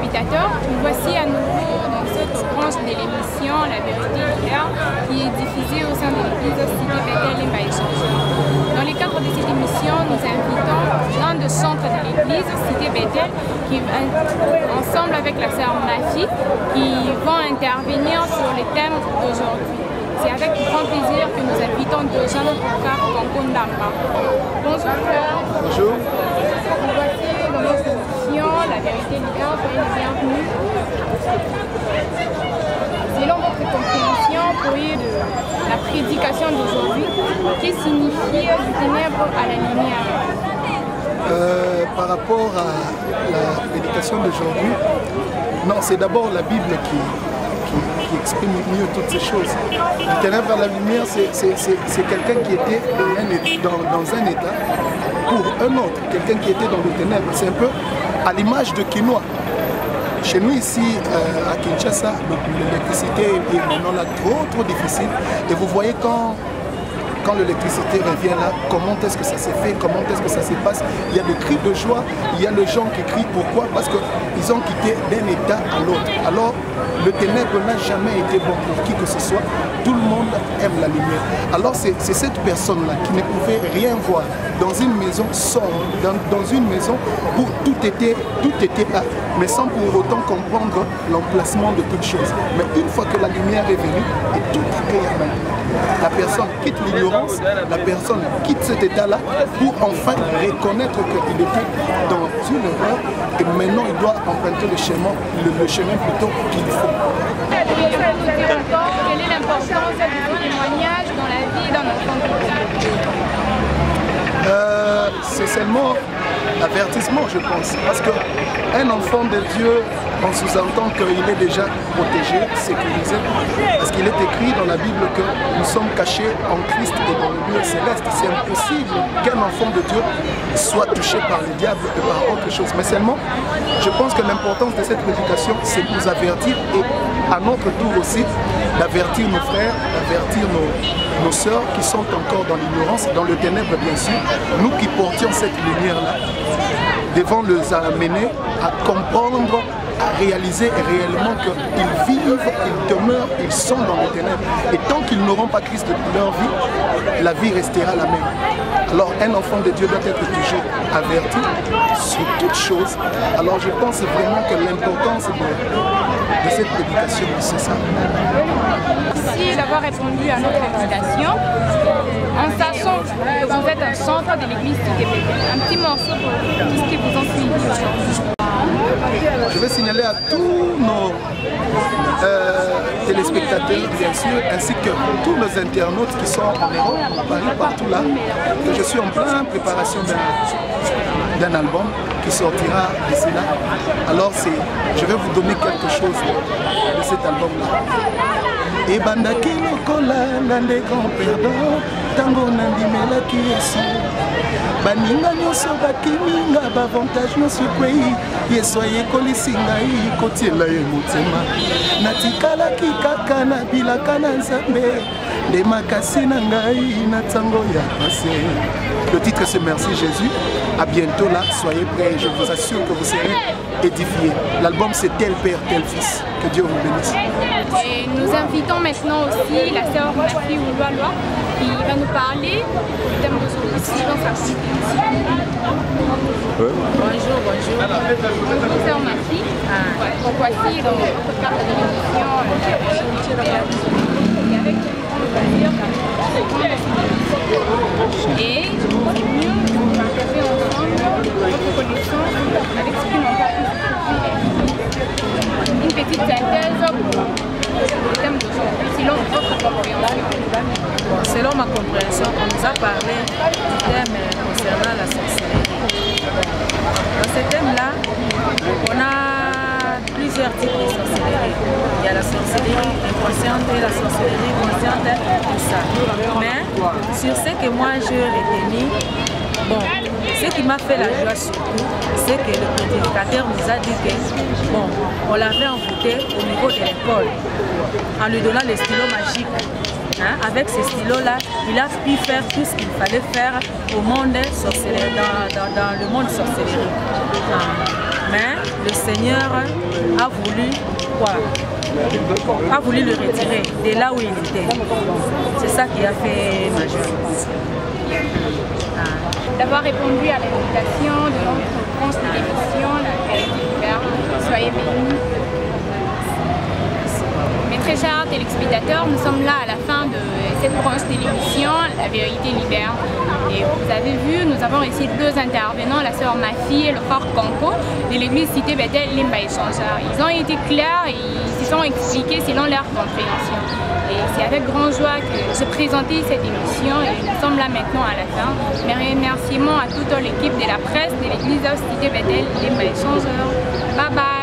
téléspectateurs, nous voici à nouveau dans cette branche de l'émission La Vérité Hier qui est diffusée au sein de l'église Cité Bethel et Maïchonge. Dans le cadre de cette émission, nous invitons l'un des centres de l'église Cité Bethel qui ensemble avec la sœur Mafi qui vont intervenir sur les thèmes d'aujourd'hui. C'est avec grand plaisir que nous invitons deux jeunes frères Kankondamba. Bonjour frère. Bonjour. Nous voici dans notre émission La Vérité Hier, soyez les bienvenus. Selon votre compréhension, pourriez de la prédication d'aujourd'hui, que signifie du ténèbre à la lumière? Par rapport à la prédication d'aujourd'hui, non, c'est d'abord la Bible qui exprime mieux toutes ces choses. Du ténèbre à la lumière, c'est quelqu'un qui était dans un état pour un autre, quelqu'un qui était dans le ténèbre. C'est un peu à l'image de Quinoa. Chez nous ici à Kinshasa, l'électricité est maintenant là trop difficile. Et vous voyez quand l'électricité revient là, comment est-ce que ça s'est fait, comment est-ce que ça se passe. Il y a des cris de joie, il y a les gens qui crient. Pourquoi? Parce qu'ils ont quitté d'un état à l'autre. Alors, le ténèbre n'a jamais été bon pour qui que ce soit. Tout le monde aime la lumière. Alors, c'est cette personne-là qui ne pouvait rien voir dans une maison sombre, dans une maison où tout était là, mais sans pour autant comprendre l'emplacement de toutes choses. Mais une fois que la lumière est venue, et tout est clair maintenant. La personne quitte l'ignorance, la personne quitte cet état-là pour enfin reconnaître qu'il était dans une erreur et maintenant il doit emprunter le chemin plutôt qu'il faut. Quelle est l'importance du témoignage dans la vie d'un enfant de Dieu? C'est seulement l'avertissement, je pense, parce qu'un enfant de Dieu, on sous-entend qu'il est déjà protégé, sécurisé, parce qu'il est écrit dans la Bible que nous sommes cachés en Christ et dans le lieu céleste. C'est impossible qu'un enfant de Dieu soit touché par le diable et par autre chose. Mais seulement, je pense que l'importance de cette prédication, c'est de nous avertir et à notre tour aussi d'avertir nos frères, d'avertir nos sœurs qui sont encore dans l'ignorance, dans le ténèbre bien sûr, nous qui portions cette lumière-là, devons les amener à comprendre, à réaliser réellement qu'ils vivent, ils demeurent, ils sont dans le ténèbre. Et tant qu'ils n'auront pas Christ de leur vie, la vie restera la même. Alors un enfant de Dieu doit être toujours averti sur toutes choses. Alors je pense vraiment que l'importance de cette prédication, c'est ça. Merci d'avoir répondu à notre invitation. En sachant que vous êtes un centre de l'église du Québec, un petit morceau pour tout ce qui vous ont suivi aujourd'hui. Je vais signaler à tous nos téléspectateurs, bien sûr, ainsi que tous nos internautes qui sont en Europe, à Paris, partout là, que je suis en pleine préparation d'un album qui sortira d'ici là. Alors je vais vous donner quelque chose de cet album-là. Et bandaki lokola nande grand perdant tango nandimelaki Yesu baninga nyonso bakiminga bavantage nyonso ekwei Yesu ayekolisi ngai kotiela ye motema natikalaki kaka nabilaka na Nzambe nde makasi na ngai na ntango ya pase. Le titre c'est Merci Jésus. À bientôt là, soyez prêts et je vous assure que vous serez édifiés. L'album c'est Tel Père, Tel Fils. Que Dieu vous bénisse. Et nous invitons maintenant aussi la sœur Mafi Ouloaloa qui va nous parler du thème d'aujourd'hui. Bonjour. Bonjour sœur Mafi. Donc voici dans notre carte de l'émission et avec et nous venu partager ensemble votre connaissance avec ce qui nous a une petite synthèse pour le thème d'aujourd'hui, selon votre compréhension. Selon ma compréhension, on nous a parlé du thème concernant la sorcellerie. Dans ce thème-là, on a plusieurs types de sorcellerie. Il y a la sorcellerie inconsciente et la sorcellerie consciente, tout ça. Mais sur ce que moi j'ai retenu, bon, ce qui m'a fait la joie surtout, c'est que le prédicateur nous a dit que, bon, on l'avait envoûté au niveau de l'école, en lui donnant les stylos magiques. Hein, avec ces stylos-là, il a pu faire tout ce qu'il fallait faire au monde sorcellerie, dans le monde sorcellerie. Mais le Seigneur a voulu quoi? A voulu le retirer de là où il était. C'est ça qui a fait ma joie. D'avoir répondu à l'invitation de notre branche de l'émission, la Vérité Libère. Soyez bénis. Mes très chers téléspectateurs, nous sommes là à la fin de cette branche de l'émission, La Vérité Libère. Et vous avez vu, nous avons ici deux intervenants, la sœur Mafi et le frère Conco de l'église Cité Bethel Limba Échangeur. Ils ont été clairs et ils se sont expliqués selon leur compréhension. Et c'est avec grande joie que j'ai présenté cette émission et nous sommes là maintenant à la fin. Mes remerciements à toute l'équipe de la presse de l'église Cité Bethel Limba Échangeur. Bye bye.